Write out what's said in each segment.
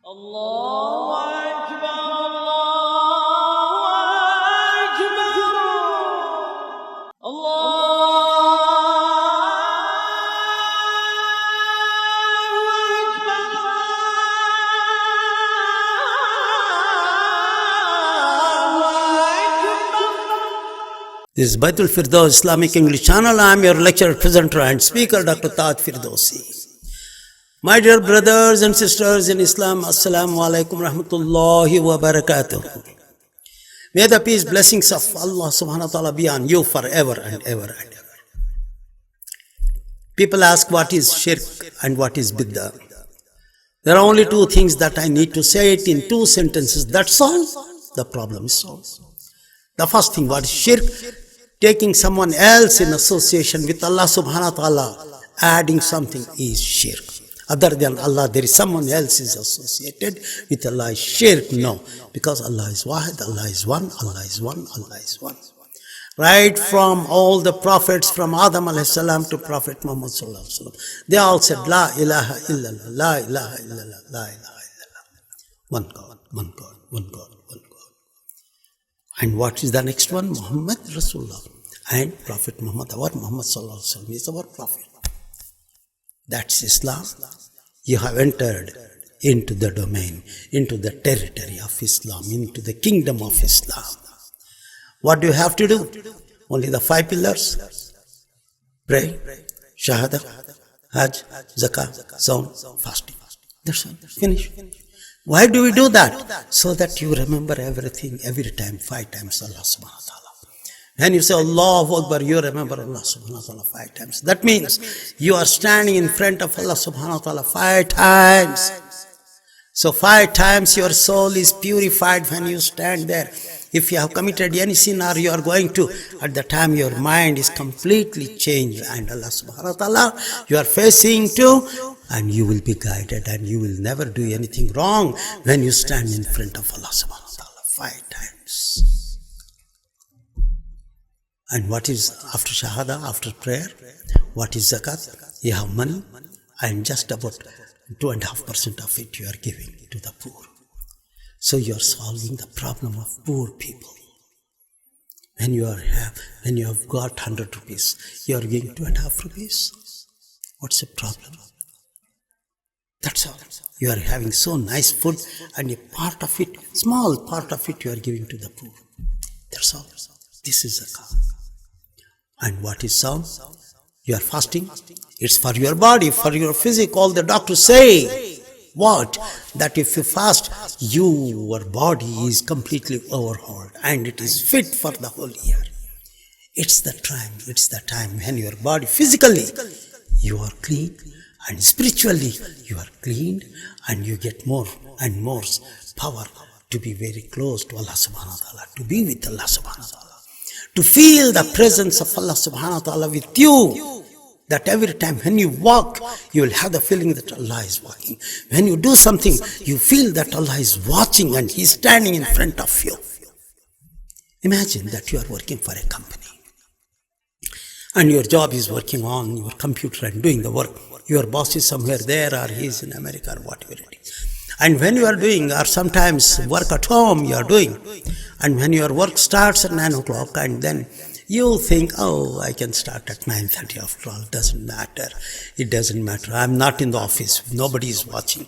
Allahu Akbar, Allahu Akbar, This is Baitul Firdaus Islamic English channel. I am your lecturer, presenter and speaker, Dr. Taj Firdausi. My dear brothers and sisters in Islam, Assalamu alaikum rahmatullahi wa barakatuh. May the peace, blessings of Allah subhanahu wa ta'ala be on you forever and ever and ever. People ask what is shirk and what is bid'ah. There are only two things that I need to say it in two sentences. That's all. The problem is solved. The first thing, what is shirk? Taking someone else in association with Allah subhanahu wa ta'ala, adding something is shirk. Other than Allah, there is someone else is associated with Allah is shirk. No, because Allah is wahid, Allah is one, Allah is one, Allah is one. Right from all the prophets, from Adam alayhi salam to Prophet Muhammad sallallahu alaihi wasallam, they all said, La ilaha illallah, La ilaha illallah, La ilaha illallah. One God, one God, one God, one God. And what is the next one? Muhammad Rasulullah. And Prophet Muhammad, our Muhammad sallallahu alaihi wasallam is our prophet. That's Islam. You have entered into the domain, into the territory of Islam, into the kingdom of Islam. What do you have to do? Only the 5 pillars. Pray, Shahada, Hajj, Zakah, Saum, fasting. That's all. Finish. Why do we do that? So that you remember everything, every time, 5 times Allah subhanahu wa ta'ala. When you say Allahu Akbar, you remember Allah subhanahu wa ta'ala 5 times. That means you are standing in front of Allah subhanahu wa ta'ala 5 times. So 5 times your soul is purified when you stand there. If you have committed any sin or you are going to, at the time your mind is completely changed and Allah subhanahu wa ta'ala you are facing to, and you will be guided and you will never do anything wrong when you stand in front of Allah subhanahu wa ta'ala 5 times. And what is after Shahada, after prayer? What is Zakat? You have money and just about 2.5% of it you are giving to the poor. So you are solving the problem of poor people. When you have got 100 rupees, you are giving 2.5 rupees. What's the problem? That's all. You are having so nice food and a part of it, small part of it you are giving to the poor. That's all. This is Zakat. And what is Saum? You are fasting. It's for your body, for your physique. All the doctors say, what? That if you fast, your body is completely overhauled and it is fit for the whole year. It's the time when your body, physically, you are clean and spiritually, you are cleaned and you get more and more power to be very close to Allah subhanahu wa ta'ala, to be with Allah subhanahu wa ta'ala. To feel the presence of Allah subhanahu wa ta'ala with you, that every time when you walk, you will have the feeling that Allah is walking. When you do something, you feel that Allah is watching and He is standing in front of you. Imagine that you are working for a company and your job is working on your computer and doing the work. Your boss is somewhere there or he is in America or whatever it is. And when you are doing, or sometimes work at home you are doing, and when your work starts at 9 o'clock and then you think, oh, I can start at 9:30 after all, it doesn't matter. I'm not in the office, nobody is watching.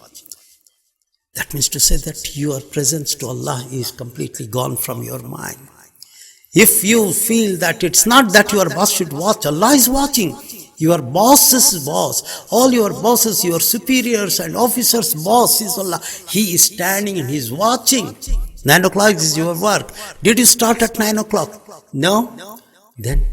That means to say that your presence to Allah is completely gone from your mind. If you feel that it's not that your boss should watch, Allah is watching. Your boss's boss, all your bosses, your superiors and officers' boss is Allah. He is standing and He is watching. 9 o'clock is your work. Did you start at 9 o'clock? No? Then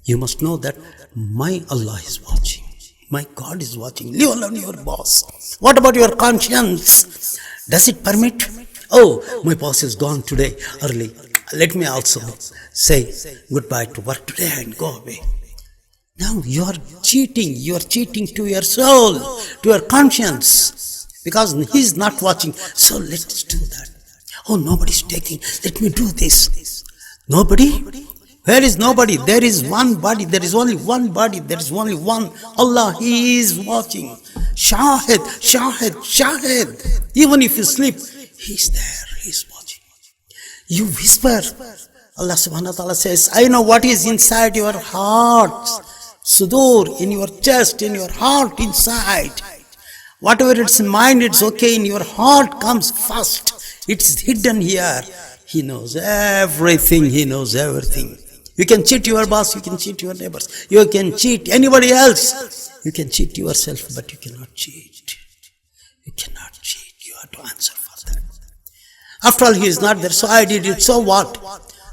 you must know that my Allah is watching. My God is watching. Leave alone your boss. What about your conscience? Does it permit? Oh, my boss is gone today early. Let me also say goodbye to work today and go away. Now you are cheating. You are cheating to your soul, to your conscience, because He is not watching. So let's do that. Oh, nobody's taking. Let me do this. Nobody? Where is nobody? There is one body. There is only one body. There is only one Allah. He is watching. Shahid, Shahid, Shahid. Even if you sleep, He's there, He's watching. You whisper. Allah subhanahu wa ta'ala says, I know what is inside your heart. Sudur, in your chest, in your heart, inside. Whatever it's in mind, it's okay. In your heart comes first. It's hidden here. He knows everything. He knows everything. You can cheat your boss. You can cheat your neighbors. You can cheat anybody else. You can cheat yourself, but you cannot cheat. You cannot cheat. You have to answer for that. After all, He is not there. So I did it. So what?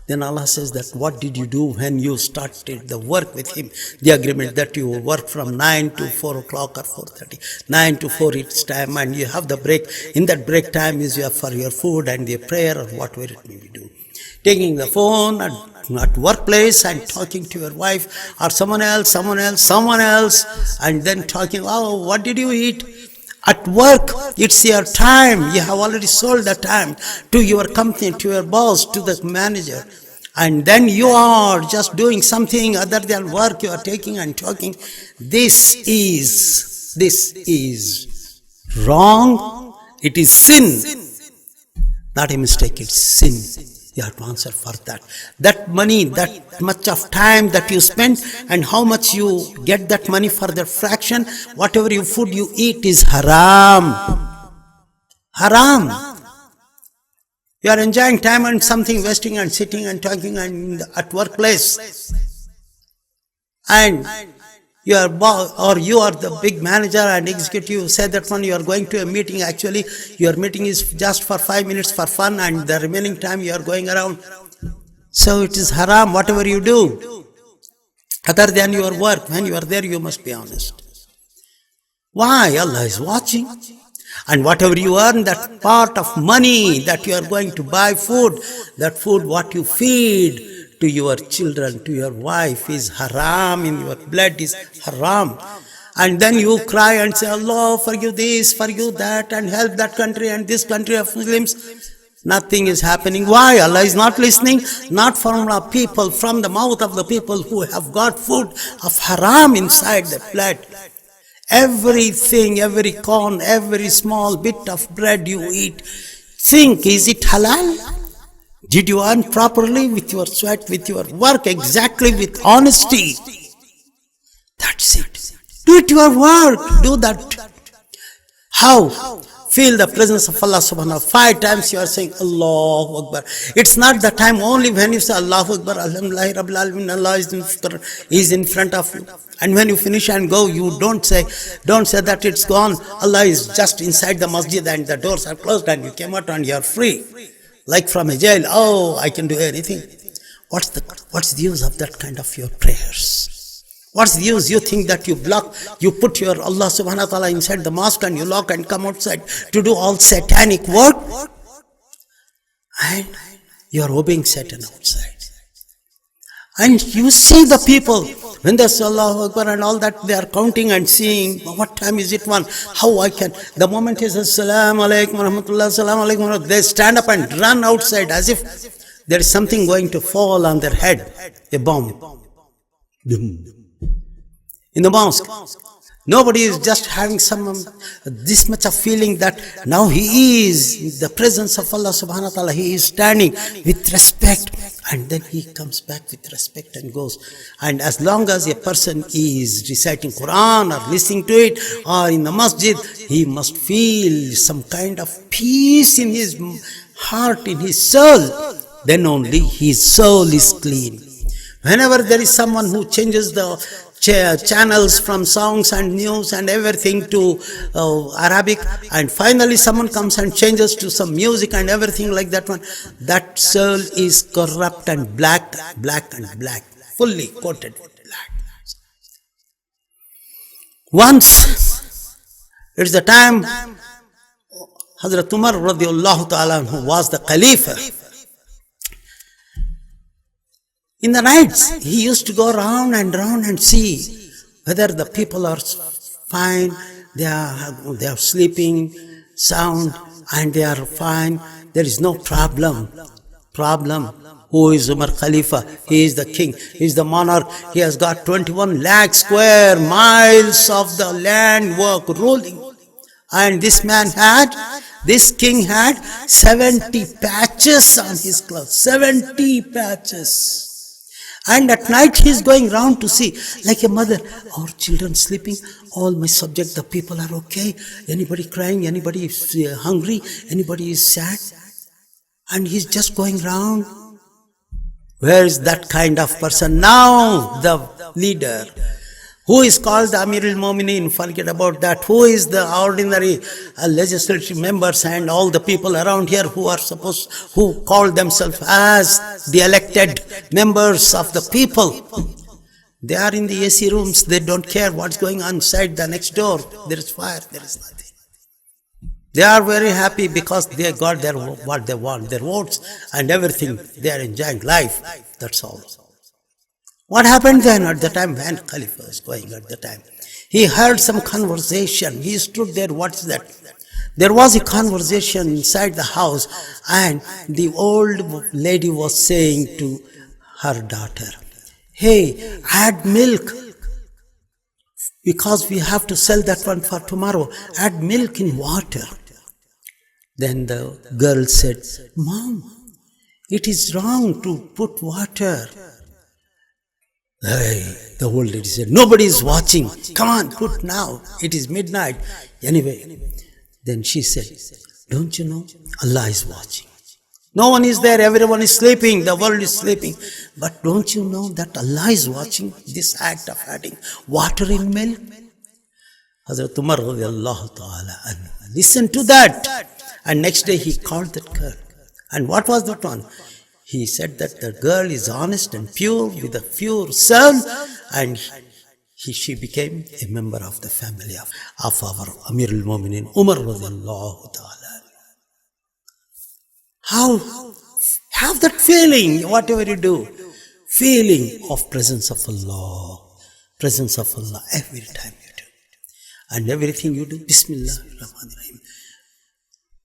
Then Allah says that what did you do when you started the work with Him? The agreement that you work from 9 to 4 o'clock or 4:30. 9 to 4 it's time, and you have the break. In that break time is for your food and the prayer or whatever it may be do. Taking the phone at workplace and talking to your wife or someone else, and then talking, oh, what did you eat? At work, it's your time. You have already sold the time to your company, to your boss, to the manager. And then you are just doing something other than work. You are taking and talking. This is wrong. It is sin. Not a mistake, it's sin. You have to answer for that. That money, that much of time that you spend and how much you get that money for the fraction, whatever food you eat is haram. Haram. You are enjoying time and something wasting and sitting and talking and at workplace. And your boss or you are the big manager and executive say that one you are going to a meeting. Actually, your meeting is just for 5 minutes for fun and the remaining time you are going around. So it is haram whatever you do. Other than your work, when you are there you must be honest. Why? Allah is watching. And whatever you earn, that part of money that you are going to buy food, that food what you feed to your children, to your wife is haram, in your blood is haram. And then you cry and say, Allah, forgive this, forgive that, and help that country and this country of Muslims. Nothing is happening. Why? Allah is not listening. Not from the people, from the mouth of the people who have got food of haram inside the blood. Everything, every corn, every small bit of bread you eat, think, is it halal? Did you earn properly with your sweat, with your work, exactly with honesty? That's it. Do it your work. Do that. How? Feel the presence of Allah subhanahu wa ta'ala. 5 times you are saying Allahu Akbar. It's not the time only when you say Allahu Akbar, Alhamdulillah Rabbil Alamin, Allah is in front of you. And when you finish and go, you don't say that it's gone. Allah is just inside the masjid and the doors are closed and you came out and you are free. Like from a jail, oh, I can do anything. What's the use of that kind of your prayers? What's the use? You think that you put your Allah subhanahu wa ta'ala inside the mosque and you lock and come outside to do all satanic work? And you are obeying Satan outside. And you see the people, when they say Allahu Akbar and all that, they are counting and seeing, what time is it one? How I can, the moment he says, Assalamu alaikum wa rahmatullah, Assalamu alaikum wa rahmatullah, they stand up and run outside as if there is something going to fall on their head, a bomb. In the mosque, nobody is just having this much of feeling that now he is in the presence of Allah subhanahu wa ta'ala, he is standing with respect, and then he comes back with respect and goes. And as long as a person is reciting Quran or listening to it or in the masjid, he must feel some kind of peace in his heart, in his soul. Then only his soul is clean. Whenever there is someone who changes the channels from songs and news and everything to Arabic, and finally someone comes and changes to some music and everything like that one, that soul is corrupt and black, fully coated with black. Once, it's the time Hazrat Umar radiallahu ta'ala who was the Khalifa. In the nights, he used to go round and see whether the people are fine, they are sleeping sound, and they are fine. There is no problem. Who is Umar Khalifa? He is the king. He is the monarch. He has got 21 lakh square miles of the land work ruling. And this king had 70 patches on his clothes. 70 patches. And at night he is going round to see, like a mother, our children sleeping, all my subjects, the people are okay, anybody crying, anybody is hungry, anybody is sad. And he's just going round. Where is that kind of person? Now the leader, who is called the Amir al-Mu'minin, forget about that. Who is the ordinary legislative members and all the people around here who call themselves as the elected members of the people. They are in the AC rooms. They don't care what's going on inside the next door. There is fire. There is nothing. They are very happy because they got what they want, their votes and everything. They are enjoying life. That's all. What happened then at the time when Khalifa was going at the time? He heard some conversation. He stood there. What's that? There was a conversation inside the house, and the old lady was saying to her daughter, hey, add milk, because we have to sell that one for tomorrow. Add milk in water. Then the girl said, Mom, it is wrong to put water. Hey, the old lady said, nobody is watching. Come on, put now. It is midnight. Anyway, then she said, don't you know, Allah is watching. No one is there, everyone is sleeping, the world is sleeping. But don't you know that Allah is watching this act of adding water in milk? Hazrat Umar radiallahu ta'ala anhu. Listen to that. And next day he called that girl. And what was that one? He said that the girl is honest and pure with a pure soul, and she became a member of the family of our Amir al-Mu'minin, Umar radiallahu ta'ala. How? Have that feeling, whatever you do. Feeling of presence of Allah. Presence of Allah every time you do. And everything you do, Bismillahirrahmanirrahim.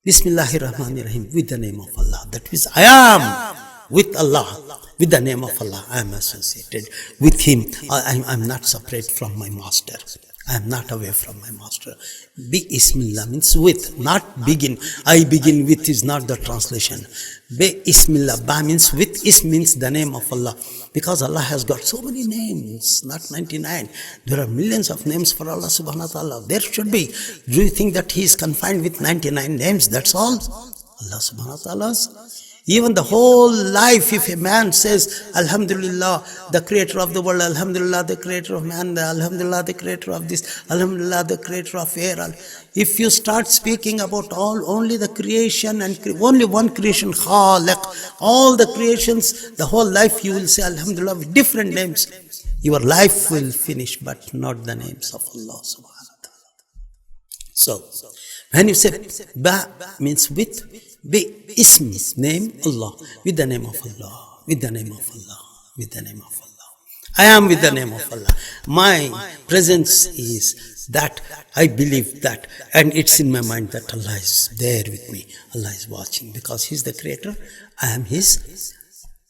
Bismillahirrahmanirrahim, with the name of Allah. That means I am with Allah, with the name of Allah. I am associated with Him. I am not separate from my Master. I am not away from my Master. Bismillah means with, not begin. I begin with is not the translation. Bismillah, Ba means with, Is means the name of Allah. Because Allah has got so many names, not 99. There are millions of names for Allah subhanahu wa ta'ala. There should be. Do you think that He is confined with 99 names? That's all? Allah subhanahu wa ta'ala. Even the whole life, if a man says, Alhamdulillah, the creator of the world, Alhamdulillah, the creator of man, Alhamdulillah, the creator of this, Alhamdulillah, the creator of air. If you start speaking about only the creation and only one creation, Khaliq, all the creations, the whole life you will say Alhamdulillah with different names. Your life will finish, but not the names of Allah subhanahu wa ta'ala. So, when you say Ba means with, Ism is name, Allah, with the name of Allah, with the name of Allah, with the name of Allah. I am with the name of Allah. My presence is that, I believe that, and it's in my mind that Allah is there with me. Allah is watching because He is the creator. I am His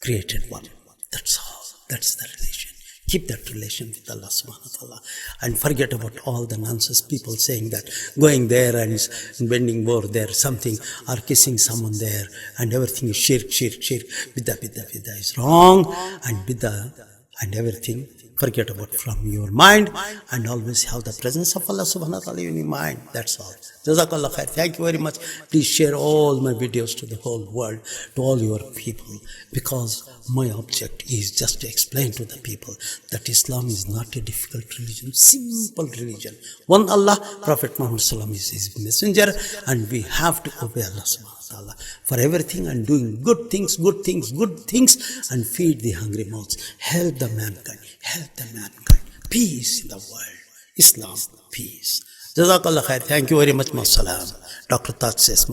created one. That's all. That's the relation. Keep that relation with Allah subhanahu wa ta'ala and forget about all the nonsense people saying that going there and bending over there something or kissing someone there and everything is shirk. Biddah is wrong, and biddah and everything forget about from your mind and always have the presence of Allah subhanahu wa ta'ala in your mind. That's all. Jazakallah khair. Thank you very much. Please share all my videos to the whole world, to all your people, because my object is just to explain to the people that Islam is not a difficult religion, simple religion. One Allah, Prophet Muhammad is His messenger, and we have to obey Allah subhanahu wa ta'ala for everything and doing good things, and feed the hungry mouths. Help the mankind. Peace in the world. Islam, peace. Jazakallah khair. Thank you very much. Masalam. Dr. Taj says,